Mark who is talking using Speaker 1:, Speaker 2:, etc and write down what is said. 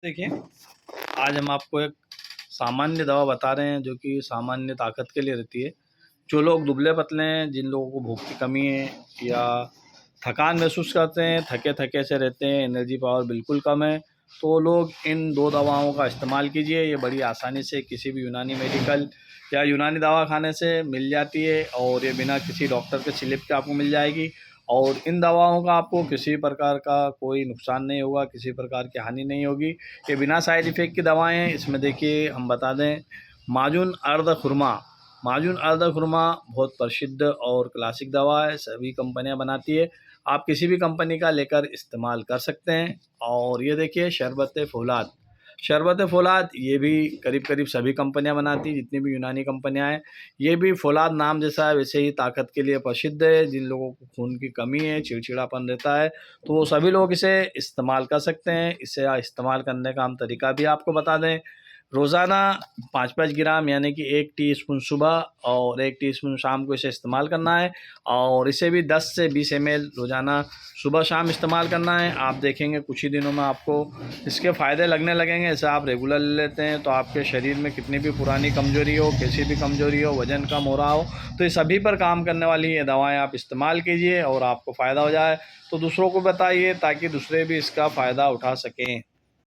Speaker 1: देखिए, आज हम आपको एक सामान्य दवा बता रहे हैं जो कि सामान्य ताकत के लिए रहती है। जो लोग दुबले-पतले हैं, जिन लोगों को भूख की कमी है या थकान महसूस करते हैं, थके-थके से रहते हैं, एनर्जी पावर बिल्कुल कम है, तो वो लोग इन 2 दवाओं का इस्तेमाल कीजिए। ये बड़ी आसानी से किसी भी यूनानी मेडिकल या यूनानी दवा खाने से मिल जाती है और ये बिना किसी डॉक्टर के स्लिप के आपको मिल जाएगी। और इन दवाओं का आपको किसी प्रकार का कोई नुकसान नहीं होगा, किसी प्रकार की हानि नहीं होगी। ये बिना साइड इफ़ेक्ट की दवाएँ हैं। इसमें देखिए हम बता दें, माजुन अर्द खुरमा, माजुन अर्द खुरमा बहुत प्रसिद्ध और क्लासिक दवा है, सभी कंपनियां बनाती है। आप किसी भी कंपनी का लेकर इस्तेमाल कर सकते हैं। और ये देखिए शरबत फ़ौलाद, शरबत फ़ौलाद ये भी करीब-करीब सभी कंपनियां बनाती हैं, जितनी भी यूनानी कंपनियां हैं। ये भी फ़ौलाद नाम जैसा है, वैसे ही ताकत के लिए प्रसिद्ध है। जिन लोगों को खून की कमी है, चिड़चिड़ापन रहता है, तो वो सभी लोग इसे इस्तेमाल कर सकते हैं। इसे इस्तेमाल करने का हम तरीका भी आपको बता दें। रोज़ाना 5-5 ग्राम यानी कि 1 टीस्पून सुबह और 1 टीस्पून शाम को इसे इस्तेमाल करना है। और इसे भी 10 से 20 ml रोज़ाना सुबह-शाम इस्तेमाल करना है। आप देखेंगे कुछ ही दिनों में आपको इसके फ़ायदे लगने लगेंगे। इसे आप रेगुलर ले लेते हैं तो आपके शरीर में कितनी भी पुरानी कमज़ोरी हो, कैसी भी कमज़ोरी हो, वज़न कम हो रहा हो, तो ये सभी पर काम करने वाली ये दवाएँ आप इस्तेमाल कीजिए और आपको फ़ायदा हो जाए तो दूसरों को बताइए ताकि दूसरे भी इसका फ़ायदा उठा सकें।